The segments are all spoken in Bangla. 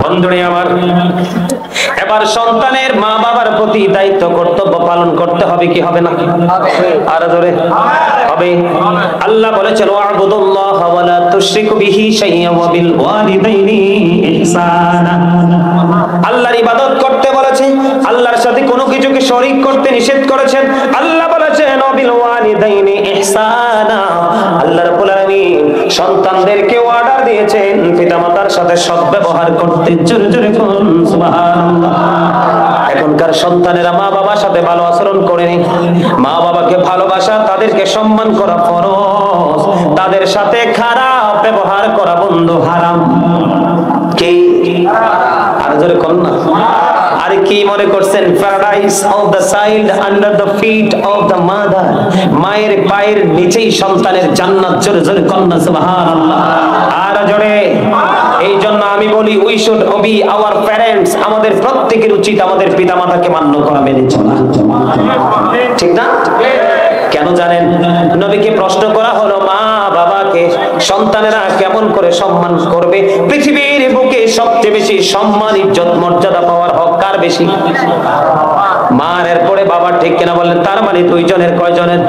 বন্ধুরে আমার, এবার সন্তানের মা বাবার প্রতি দায়িত্ব কর্তব্য পালন করতে হবে কি হবে না? আর ধরে হবে। আল্লাহ বলেছেন ওয়া'বুদুল্লাহ ওয়া লা তুশরিকু বিহি শাইআন ওয়া বিল ওয়ালিদাইনি ইহসানা। আল্লাহর ইবাদত করতে বলেছে, আল্লাহর সাথে কোনো কিছুকে শরীক করতে নিষেধ করেছেন। আল্লাহ বলেছেন ওয়া বিল ওয়ালিদাইনি ইহসানা। আল্লাহ রাব্বুল আলামিন সন্তানদেরকে অর্ডার দিয়েছেন পিতামাতার সাথে সদ্ব্যবহার করতে। জোরে জোরে বলুন সুবহানাল্লাহ। এখনকার সন্তানেরা মা বাবার সাথে ভালো আচরণ করেনি। মা বাবাকে ভালোবাসা, তাদেরকে সম্মান করা ফরজ, তাদের সাথে খারাপ ব্যবহার করা বন্ধু হারাম। কি আর জোরে কোন না? আর কি মনে করছেন paradise of the child under the feet of the mother? মায়ের পায়ের নিচেই সন্তানের জান্নাত। জোরে জোরে কোন না সুবহানাল্লাহ। আর জোরে। এই জন্য আমি বলি we should Obi our parents. আমাদের প্রত্যেকের উচিত আমাদের পিতামাতাকে মান্য করা, মেনে চলা, ঠিক না? কেন জানেন? নবীকে প্রশ্ন করা হলো মা বাবাকে সন্তানেরা কেমন করে সম্মান করবে? পৃথিবীর বুকে সবচেয়ে বেশি সম্মান, ইজ্জত, মর্যাদা পাওয়ার হক কার বেশি? মার, এরপরে বাবার, ঠিক কিনা বললেন? তার মানে দুইজনের। কয়জনের?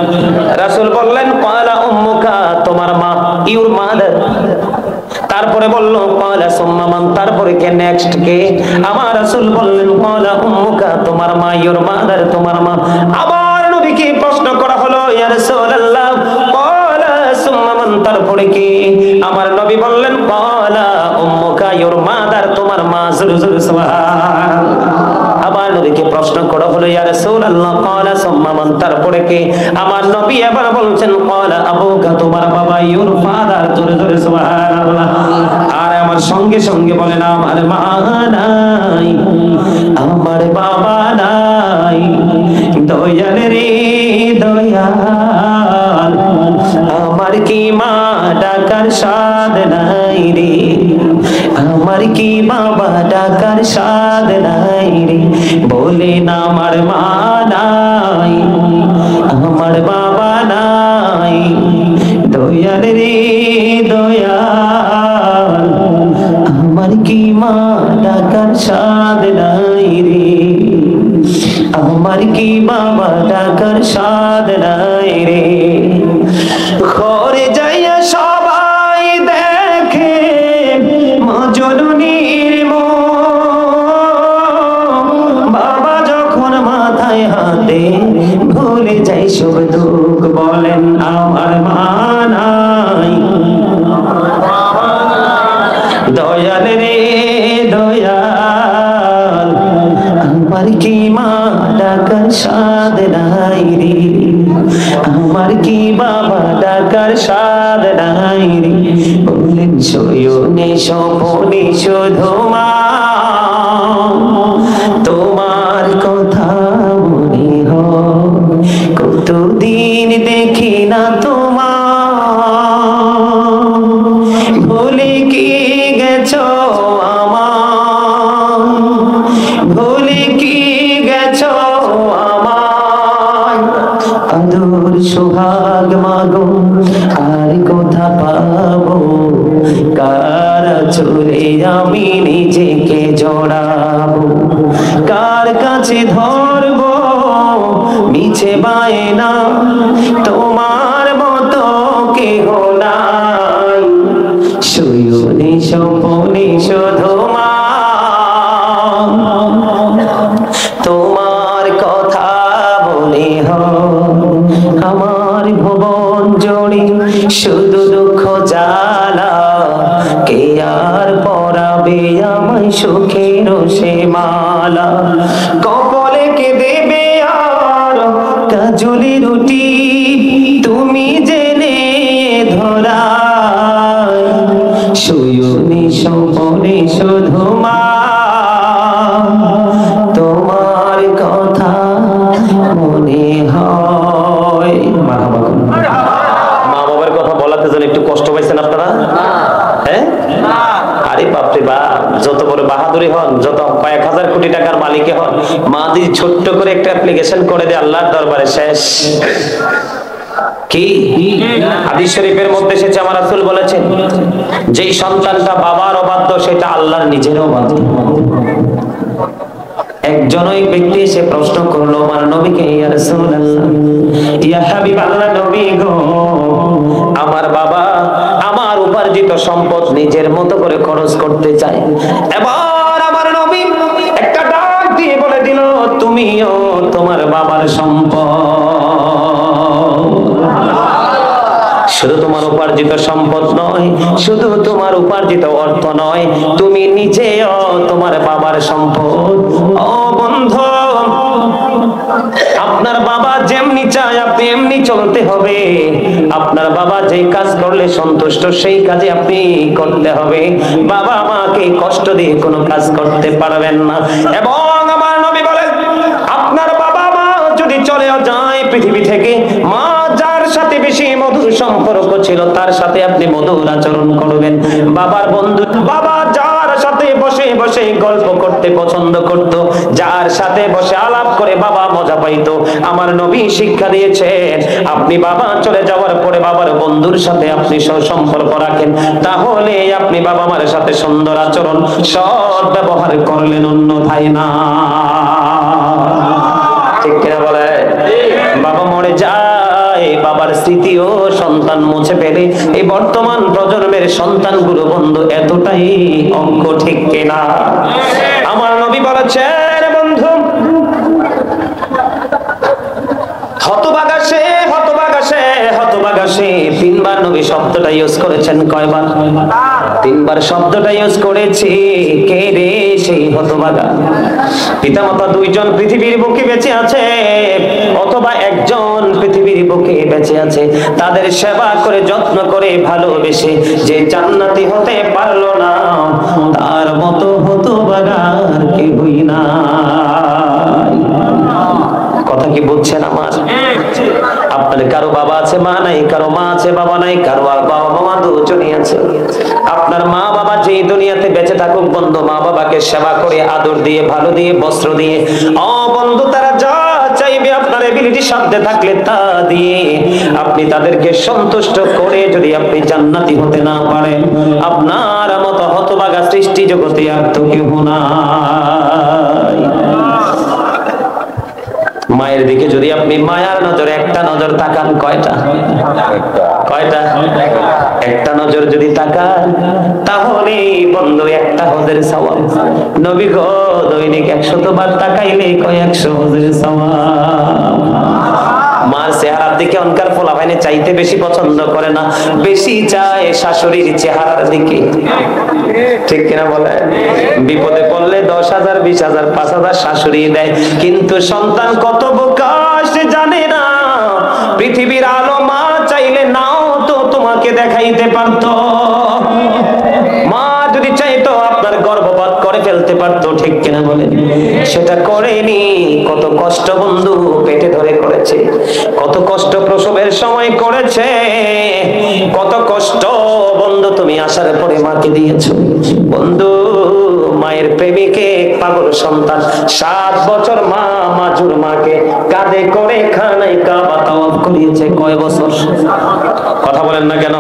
রাসূল বললেন ক্বালা উম্মুকা, তোমার মা, ইউর মাদার। তারপরে বলল ক্বালা সুম্মা মান, তারপরে কে? নেক্সট কে? আমার রাসূল বললেন ক্বালা উম্মুকা, তোমার মা, ইউর মাদার, তোমার মা। আবার নবীকে প্রশ্ন করা হলো ইয়া রাসূলুল্লাহ ক্বালা সুম্মা মান, তারপরে কে? আমার নবী বললেন ক্বালা উম্মুকা, ইউর মাদার, তোমার মা। জোরে জোরে সুবহানাল্লাহ। আবার নবীকে প্রশ্ন করা হলো ইয়া রাসূলুল্লাহ ক্বালা সুম্মা মান, তারপরে কে? আমার নবী আবার বলছেন ক্বালা আবুকা, তোমার বাবা, ইউর ফাদার। জোরে জোরে সুবহানাল্লাহ। আর আমার সঙ্গে সঙ্গে বলেন আমার মা নাই, আমার বাবা নাই, দয়াল রে দয়াল, আমার কি মা ডাকার স্বাদ নাই রে, আমার কি বাবা ডাকার স্বাদ নাই রে, বলেন আমার মা নাই, আমার বাবা নাই, দয়াল রে দয়াল, আমার কি মা ডাকার স্বাদ নাই রে, আমার কি বাবা ডাকার স্বাদ নাই রে। ঘরে যাইয়া সবাই দেখে মজনুনির বাবা যখন মাথায় হাতে ভুলে যাই সব দুঃখ, বলেন আমার মা নাই, দয়াল রে দয়াল, আমার কি মা ডাকার স্বাদ নাই রে, আমার কি বাবা ডাকার স্বাদ নাই রে, বলেন শয়নে স্বপনে শুধু মা তোমার কথা মনে হয়, কতদিন দেখি না তোমার, ভুলে কি গেছো আমার, ভুলে কি গেছো আমার, আদর সোহাগ মাগো আর কোথা পাবো, কার চলে আমি নিজেকে জড়াবো, কার কাছে ধরবো মিছে বায়না, তোমার মতো কেহ নাই, শয়নে স্বপনে শুধু মা তোমার কথা মনে হয়, আমার ভুবন জুড়ে শুধু দুঃখ জ্বালা, কে আর পরাবে আমায় সুখের সে মালা, কপালে কে দেবে আর কাজলি রুটি, তুমি জেনে ধরায়, শয়নে স্বপনে শুধু মা তোমার কথা মনে হয়। মা বাবার কথা বলাতে যেন একটু কষ্ট পাইছেন আপনারা? হ্যাঁ, আরে বাপরে বাপ, যত বড় বাহাদুরি হন, যত কয়েক হাজার কোটি টাকার মালিকে হন, মা যদি ছোট্ট করে একটা অ্যাপ্লিকেশন করে দেয় আল্লাহর দরবারে, শেষ। কি হাদিস শরীফের মধ্যে এসেছে, আমার রাসূল বলেছেন যেই সন্তানটা বাবার অবাধ্য সেটা আল্লাহর নিজের অবাধ্য। একজন ওই ব্যক্তি এসে প্রশ্ন করলো আমার নবীকে, ইয়া রাসূলুল্লাহ, ইয়া হাবিবাল্লাহ, নবী গো, আমার বাবা আমার উপার্জিত সম্পদ নিজের মতো করে খরচ করতে চায়। এবার আমার নবী একটা ডাক দিয়ে বলে দিল, তুমিও তোমার বাবার সম্পদ। শুধু তোমার উপার্জিত সম্পদ নয়, শুধু তোমার উপার্জিত অর্থ নয়, তুমি নিজেও তোমার বাবার সম্পদ। ও বন্ধু, আপনার বাবা যেমনি চায় আপনি এমনি চলতে হবে। আপনার বাবা যেই কাজ করলে সন্তুষ্ট সেই কাজে আপনি করতে হবে। বাবা মাকে কষ্ট দিয়ে কোনো কাজ করতে পারবেন না। এবং আমার নবী বলেন, আপনার বাবা মা যদি চলেও যায় পৃথিবী থেকে, মা যার সাথে বেশি মধুর সম্পর্ক ছিল তার সাথে আপনি মধুর আচরণ করবেন। বাবার বন্ধু, বাবা যার সাথে বসে বসে গল্প করতে পছন্দ করত, যার সাথে বসে আলাপ করে বাবা মজা পাইতো, আমার নবী শিক্ষা দিয়েছেন আপনি বাবা চলে যাওয়ার পরে বাবার বন্ধুর সাথে আপনি সম্পর্ক রাখেন, তাহলে আপনি বাবা মার সাথে সুন্দর আচরণ সৎ ব্যবহার করলেন, অন্যথায় না। ঠিক কিনা বলে? বাবা মরে যায়, বাবার স্মৃতিও সন্তান মুছে ফেলে। এই বর্তমান প্রজন্মের সন্তানগুলো বন্ধু এতটাই অজ্ঞ, ঠিক কিনা? আমার নবী বলেছেন বন্ধু, হতভাগা সে, হতভাগা সে, হতভাগা সে। তিনবার নবী শব্দটা ইউজ করেছেন। কয়বার? তিনবার শব্দটা ইউজ করেছে। কে রে সেই হতভাগা? পিতামাতা দুইজন পৃথিবীর বুকে বেঁচে আছে, অথবা একজন পৃথিবীর বুকে বেঁচে আছে, তাদের সেবা করে যত্ন করে ভালোবেসে যে জান্নাতি হতে পারলো না, তার মতো হতভাগা আর কেউই না। কথা কি বুঝছেন আমার? আপনার কারো বাবা আছে মা নাই, কারো মা আছে বাবা নাই, কারো বাবা মা দুজনই আছে। আপনার মা বাবা যেই দুনিয়াতে বেঁচে থাকুক বন্ধু, মা বাবাকে সেবা করে আদর দিয়ে ভালো দিয়ে বস্ত্র দিয়ে, ও বন্ধু তারা যা চাইবে আপনার এবিলিটির সাথে থাকলে তা দিয়ে আপনি তাদেরকে সন্তুষ্ট করে যদি আপনি জান্নাতি হতে না পারেন, আপনার মতো হতভাগা সৃষ্টি জগতে আর তো কেউ নাই। মায়ের দিকে যদি আপনি মায়ার নজরে একটা নজর তাকান, কয়টা? কয়টা? একটা নজর যদি তাকান, তাহলে বন্ধু একটা হজের সওয়াব। নবী গো দৈনিক 100 বার তাকাইলে কয় 100 হজের সওয়াব। মার চেহারার দিকে অনকার ফোলা ভাইনে চাইতে বেশি পছন্দ করে না, বেশি চায় শাশুড়ির চেহারার দিকে। ঠিক কিনা বলে? বিপদে পড়লে 10,000 20,000 5,000 শাশুড়ি দেয়, কিন্তু সন্তান কত বোকা সে জানে না। পৃথিবীর আলো মা চাইলে নাও তো তোমাকে দেখাইতে পারতো। মা যদি চাইতো আপনার গর্ভপাত করে ফেলতে পারতো, ঠিক কিনা বলেন? সেটা করেনি। কত কষ্ট বন্ধু পেটে ধরে করেছে, কত কষ্ট প্রসবের সময় করেছে, কত কষ্ট বন্ধু তুমি আসার পরে মাকে দিয়েছো। বন্ধু মায়ের প্রেমিকে পাগল সন্তান 7 বছর মা মাজুর মাকে কাঁধে করে খানায় কাবা তাওয়াফ করিয়েছে। কয় বছর? কথা বলেন না কেন?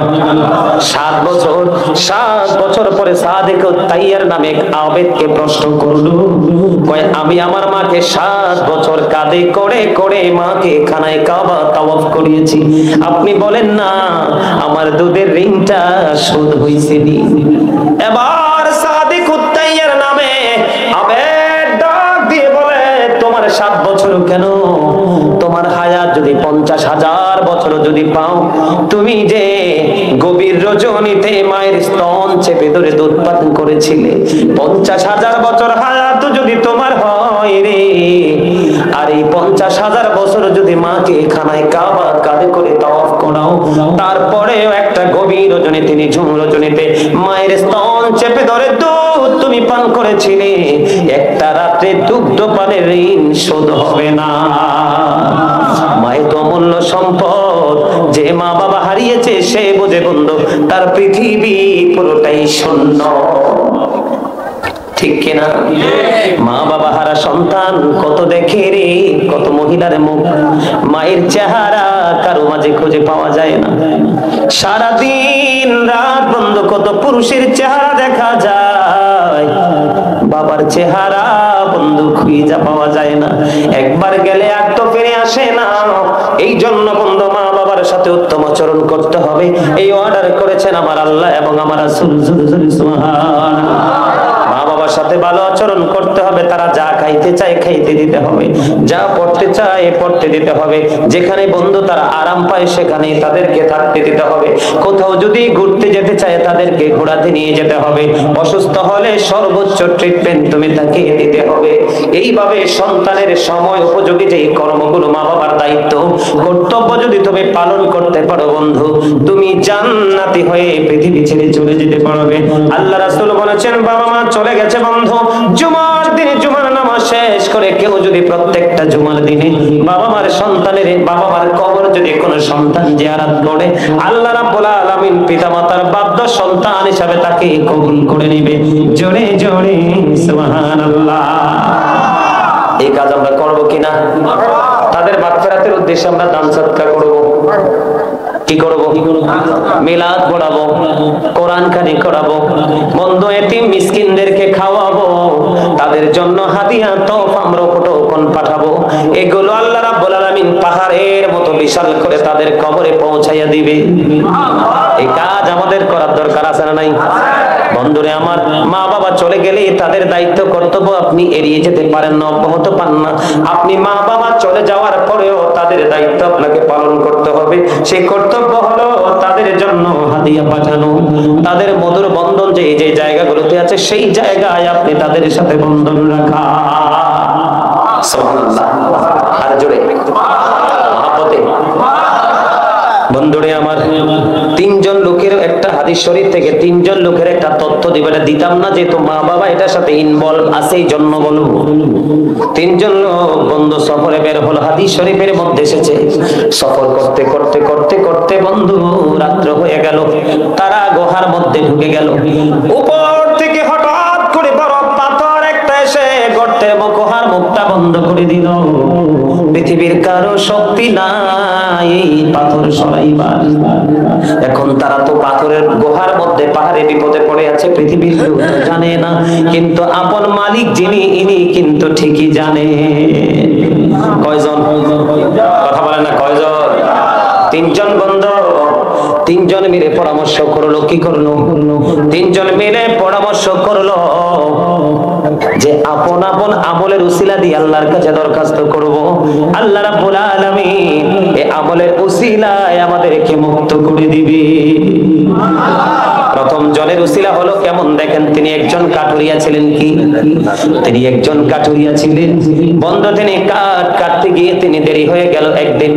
7 বছর। 7 বছর পরে সাদেক তাইয়ার নামে এক আবেদকে প্রশ্ন করলো, কয় আমি আমার মাকে 7 বছর কাঁধে করে করে মাকে খানায় কাবা তাওয়াফ করিয়েছি, আপনি বলেন না আমার দুধের ঋণটা শোধ হইছে নি? এবার সাদেক তাইয়ার নামে আবেদ ডাক দিয়ে বলে, তোমার 7 বছর কেন? তোমার হায়াত যদি 50,000 বছর যদি পাও, তুমি যে গভীর রজনীতে মায়ের স্তন চেপে ধরে দুধ পান করেছিলে, 50,000 বছর হায়াত যদি তোমার হয় রে, আর এই 50,000 বছর যদি মাকে খানায় কাবা কাঁধে করে তাওয়াফ করাও, তারপরেও একটা গভীর রজনীতে নিঝুম রজনীতে মায়ের স্তন চেপে ধরে দুধ তুমি পান করেছিলে, একটা রাতে দুগ্ধ পানের ঋণ শোধ হবে না। মায়ের তো অমূল্য সম্পদ, যে মা বাবা হারিয়েছে সে বোঝে বন্ধু তার পৃথিবী পুরোটাই শূন্য। ঠিক কিনা? মা বাবা হারা সন্তান কত দেখে রে, কত মহিলার মুখ, মায়ের চেহারা কারো মাঝে খুঁজে পাওয়া যায় না। সারাদিন রাত বন্ধ কত পুরুষের চেহারা দেখা যায়, বাবার চেহারা বন্ধু খুঁজে পাওয়া যায় না। একবার গেলে আর তো ফিরে আসে না। এই জন্য বন্ধু মা বাবার সাথে উত্তম আচরণ করতে হবে, এই অর্ডার করেছেন আমার আল্লাহ এবং আমার রাসূল। সুবহানাল্লাহ। মা বাবার সাথে ভালো আচরণ করতে হবে, তারা যা খাইতে চায় খাইতে দিতে হবে, যা পড়তে চায় পড়তে দিতে হবে, যেখানে বন্ধু তারা আরাম পায় সেখানে তাদেরকে থাকতে দিতে হবে, কোথাও যদি ঘুরতে যেতে চায় তাদেরকে ঘোরাতে নিয়ে যেতে হবে, অসুস্থ হলে সর্বোচ্চ ট্রিটমেন্ট তুমি তাকে দিতে হবে। এইভাবে সন্তানের সময় উপযোগী যে কর্মগুলো মা বাবার দায়িত্ব কর্তব্য যদি তুমি পালন করতে পারো বন্ধু, তুমি জান্নাতি হয়ে পৃথিবী ছেড়ে চলে যেতে পারবে। আল্লাহ রাসূল বলেছেন বাবা মা চলে গেছে বন্ধু, জুমার দিনে জুমার নামাজ শেষ করে কেউ যদি প্রত্যেকটা জুমার দিনে বাবা মার সন্তানের বাবা মার কবর যদি কোনো সন্তান জিয়ারত করে, আল্লাহ রাব্বুল আলামিন পিতামাতার বাধ্য সন্তান হিসাবে তাকে কবুল করে নেবে। জোরে জোরে সুবহানাল্লাহ। এই কাজ আমরা করব কিনা? তাদের মাগফিরাতের উদ্দেশ্যে আমরা দান সদকা করব, কি করব? মিলাদ পড়াবো, কোরআন খানি করাবো, বন্ধু এতিম মিসকিনদেরকে খাওয়াবো, তাদের জন্য হাদিয়া তোফা আমরা উপটোকন পাঠাবো। এগুলো আল্লাহ রাব্বুল আলামিন পাহাড়ের মতো বিশাল করে তাদের কবরে পৌঁছাইয়া দিবে। এই কাজ আমাদের করার দরকার আছে না নাই? বন্ধুরে আমার, মা বাবা চলে গেলে তাদের দায়িত্ব কর্তব্য আপনি এড়িয়ে যেতে পারেন না, অব্যাহত পান না। আপনি মা বাবা চলে যাওয়ার পরেও তাদের দায়িত্ব আপনাকে পালন করতে হবে। সেই কর্তব্য হলো তাদের জন্য হাদিয়া পাঠানো, তাদের মধুর বন্ধন যে যে জায়গাগুলোতে আছে সেই জায়গায় আপনি তাদের সাথে বন্ধন রাখা। সুবহানাল্লাহ। আর জোরে মহব্বতে। বন্ধুরে আমার, তিনজন লোকের একটা হাদিস শরীফ থেকে তিনজন লোকের একটা তথ্য দিবে, এটা দিতাম না যেহেতু মা বাবা এটার সাথে ইনভলভ আছে এই জন্য বলবো। তিনজন লোক বন্ধু সফরে বের হলো, হাদিস শরীফের মধ্যে এসেছে। সফর করতে করতে করতে করতে বন্ধু রাত্র হয়ে গেল, তারা গুহার মধ্যে ঢুকে গেল। উপর থেকে হঠাৎ করে বড় পাথর একটা এসে গর্তের গুহার মুখটা বন্ধ করে দিল। পৃথিবীর কারো শক্তি নাই পাথর সরাইবার। এখন তারা তো পাথরের গুহার মধ্যে পাহাড়ে বিপদে পড়ে আছে, পৃথিবীর কেউ তো জানে না, কিন্তু আপন মালিক যিনি ইনি কিন্তু ঠিকই জানে। কয়জন? কথা বলেন না, কয়জন? তিনজন বন্ধু, তিনজন মিলে পরামর্শ করলো। কি করলো? তিনজন মিলে পরামর্শ করলো যে আপন আপন আমলের উসিলা দিয়ে আল্লাহর কাছে দরখাস্ত করব, আল্লাহ রাব্বুল আলামিন এই আমলের উসিলায় আমাদেরকে মুক্ত করে দিবে। প্রথম জনের উসিলা হলো কেমন দেখেন, তিনি একজন কাঠুরিয়া ছিলেন। কি? তিনি একজন কাঠুরিয়া ছিলেন বন্ধু। তিনি কাঠ কাটতে গিয়ে তিনি দেরি হয়ে গেল। একদিন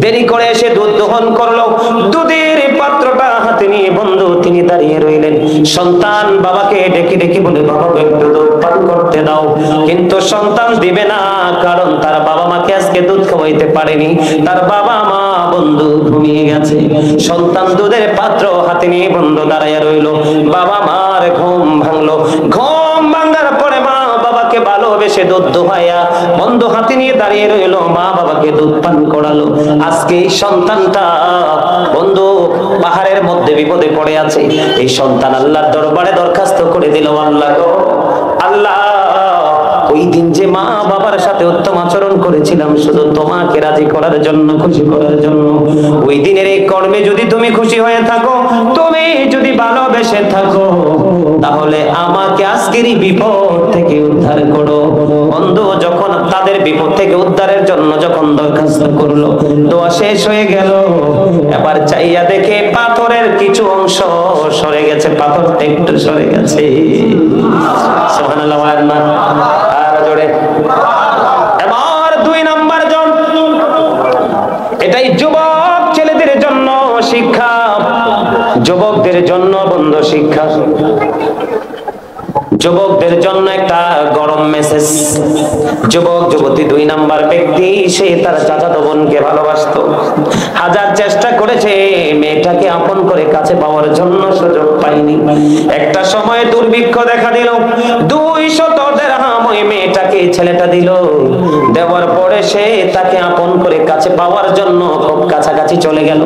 দেরি করে এসে দুধ দহন করলো, দুধের পাত্রটা হাতে নিয়ে বন্ধু তিনি দাঁড়িয়ে রইলেন। সন্তান বাবাকে ডেকে ডেকে বলে, বাবা একটু দুধ পান করতে দাও, কিন্তু সন্তান দিবে না, কারণ তার বাবা মাকে আজকে দুধ খাওয়াইতে পারেনি, তার বাবা মা বন্ধু ঘুমিয়ে গেছে। সন্তান দুধের পাত্র হাতে নিয়ে বন্ধু দাঁড়াইয়া রইল। বাবা মার ঘুম ভাঙলো। ঘুম ভাঙার পরে মা বাবাকে ভালোবেসে দুধ দোহাইয়া বন্ধু হাতে নিয়ে দাঁড়িয়ে রইল, মা বাবাকে দুধ পান করালো। আজকে এই সন্তানটা বন্ধু পাহাড়ের মধ্যে বিপদে পড়ে আছে। এই সন্তান আল্লাহর দরবারে দরখাস্ত করে দিল, আল্লাহ গো আল্লাহ, ওই দিন যে মা বাবার সাথে উত্তম আচরণ করেছিলাম শুধু তোমাকে রাজি করার জন্য, খুশি করার জন্য, ওই দিনের এই কর্মে যদি তুমি খুশি হয়ে থাকো, তুমি যদি ভালোবেসে থাকো, তাহলে আমাকে আজকের এই বিপদ থেকে উদ্ধার করো। বন্ধু যখন তাদের বিপদ থেকে উদ্ধারের জন্য যখন দরখাস্ত করলো, দোয়া শেষ হয়ে গেল। এবার চাইয়া দেখে পাথরের কিছু অংশ সরে গেছে, পাথরটা একটু সরে গেছে। সুবহানাল্লাহ। আর জোরে। এবার দুই নাম্বার জন, এটাই যুবক ছেলেদের জন্য শিক্ষা, যুবকদের জন্য বন্ধু শিক্ষা। যুবকদের জন্য একটা গরম মেসেজ। যুবক যুবতী 2 নাম্বার ব্যক্তি, সে তার চাচাতো বোনকে ভালোবাসতো, হাজার চেষ্টা করেছে মেয়েটাকে আপন করে কাছে পাওয়ার জন্য, সুযোগ পায়নি। একটা সময় দুর্ভিক্ষ দেখা দিল, 200 দিরহাম ওই মেয়েটাকে ছেলেটা দিল। দেওয়ার পরে সে তাকে আপন করে কাছে পাওয়ার জন্য খুব কাছাকাছি চলে গেল।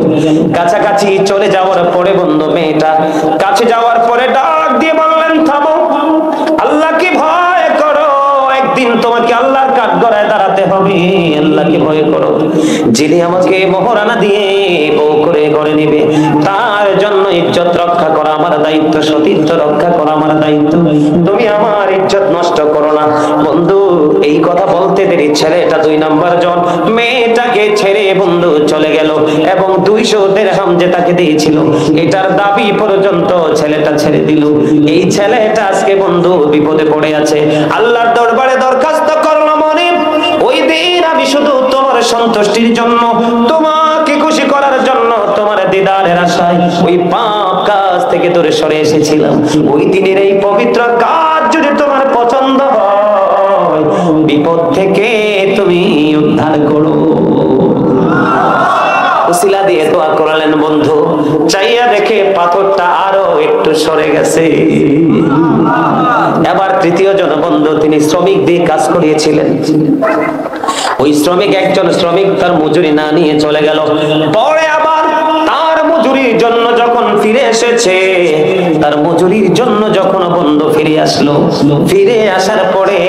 কাছাকাছি চলে যাওয়ার পরে বন্ধু, মেয়েটা কাছে যাওয়ার পরে ডাক দিয়ে বললেন, থামো, আল্লাহকে ভয় করো, একদিন তোমাকে আল্লাহর কাঠগড়ায় দাঁড়াতে হবে। আল্লাহকে ভয় করো, যিনি আমাকে মোহরানা দিয়ে বউ করে ঘরে নেবে, তার জন্য ইজ্জত রক্ষা করা আমার দায়িত্ব, সতীত্ব রক্ষা করা আমার দায়িত্ব। তুমি আমার ইজ্জত নষ্ট করো না। বন্ধু, এই কথা বলতে দেরি ছেলেটা 2 নাম্বার জন মেয়েটাকে ছেড়ে বন্ধু চলে গেল, এবং 200 দিরহাম যে তাকে দিয়েছিল এটার দাবি পর্যন্ত ছেলেটা ছেড়ে দিল। এই ছেলেটা আজকে বন্ধু বিপদে পড়ে আছে। আল্লাহর দরবারে দরখাস্ত করলো, মনে ওই দিন আমি শুধু তোমার সন্তুষ্টির জন্য, তোমাকে খুশি করার জন্য, তোমার দিদারের আশায় ওই পাপ কাজ থেকে দূরে সরে এসেছিলাম। ওই দিনের এই পবিত্র কাজ যদি তোমার পছন্দ হয়, বিপদ থেকে তুমি উদ্ধার করো। উসিলা দিয়ে দোয়া করালেন বন্ধু। চাইয়া দেখে পাথরটা আরো একটু সরে গেছে। এবার 3য় জন বন্ধু, তিনি শ্রমিক দিয়ে কাজ করিয়েছিলেন। ওই শ্রমিক, একজন শ্রমিক তার মজুরি না নিয়ে চলে গেল। পরে আবার তার মজুরির জন্য যখন ফিরে এসেছে, তার মজুরির জন্য যখন বন্ধু ফিরে আসলো, ফিরে আসার পরে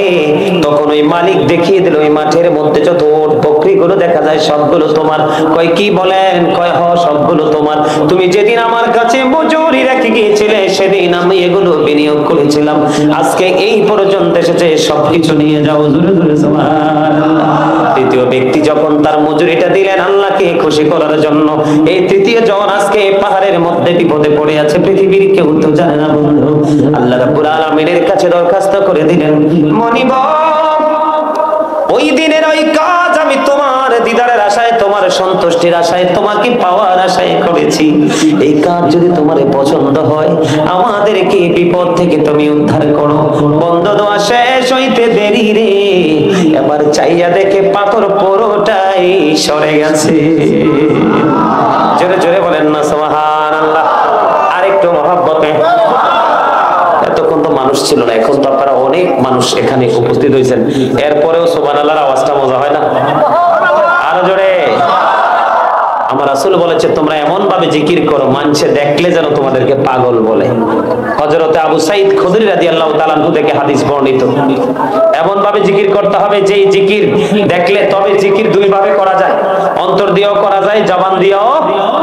তখন ওই মালিক দেখিয়ে দিল, ওই মাঠের মধ্যে যত বকরিগুলো দেখা যায় সবগুলো তোমার। কয় কি বলেন? কয় হ, সবগুলো তোমার। তুমি যেদিন আমার কাছে মজুরি রেখে গিয়েছিলে, সেদিন আমি এগুলো বিনিয়োগ করেছিলাম। আজকে এই পর্যন্ত এসেছে, সবকিছু নিয়ে যাও। জোরে জোরে সুবহানাল্লাহ। 3য় ব্যক্তি যখন তার মজুরিটা দিলেন আল্লাহকে খুশি করার জন্য, এই 3য় জন আজকে পাহাড়ের মধ্যে বিপদে পড়ে আছে, পৃথিবীর কেউ তো জানে না বন্ধু। আল্লাহ রাব্বুল আলামিনের কাছে দরখাস্ত করে দিলেন, মনিব, ওই দিনের ওই কাজ আমি তোমার দিদারের আশায়, তোমার সন্তুষ্টির আশায়, তোমাকে পাওয়ার আশায় করেছি। এই কাজ যদি তোমার পছন্দ হয়, আমাদেরকে বিপদ থেকে তুমি উদ্ধার করো। বন্ধ দোয়া শেষ হইতে দেরি রে, এবার চাইয়া দেখে পাথর পুরোটাই সরে গেছে। জোরে জোরে বলেন না সুবহানাল্লাহ। আরেকটু মহব্বতে। এতক্ষণ তো মানুষ ছিল না, এখন তো আপনারা অনেক মানুষ এখানে উপস্থিত হয়েছেন, এরপরেও সুবহানাল্লাহর আওয়াজটা মজা হয় না? আরো জোরে। আমার রাসূল বলেছে, তোমরা এমন ভাবে জিকির করো মানুষে দেখলে যেন তোমাদেরকে পাগল বলে। হযরতে আবু সাঈদ খুদরি রাদিয়াল্লাহু তাআলা আনহু থেকে হাদিস বর্ণিত। এমন ভাবে জিকির করতে হবে যে জিকির দেখলে, তবে জিকির 2 ভাবে করা যায়, অন্তর দিয়েও করা যায়, জবান দিয়েও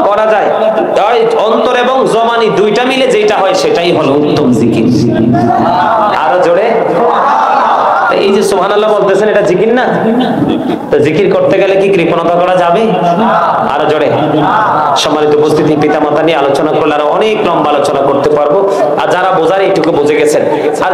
করা যায়। তাই অন্তর এবং জবানি 2টা মিলে যেটা হয় সেটাই হলো উত্তম জিকির। আরো জোরে। এই যে সুবহানাল্লাহ বলতেছেন, এটা জিকির না? তো জিকির করতে গেলে কি কৃপণতা করা যাবে? আরো জোরে। সম্মানিত উপস্থিতি, পিতামাতা নিয়ে আলোচনা করলে আরো অনেক লম্বা আলোচনা করতে পারবো, আর যারা বোঝার এইটুকু বুঝে গেছেন। আর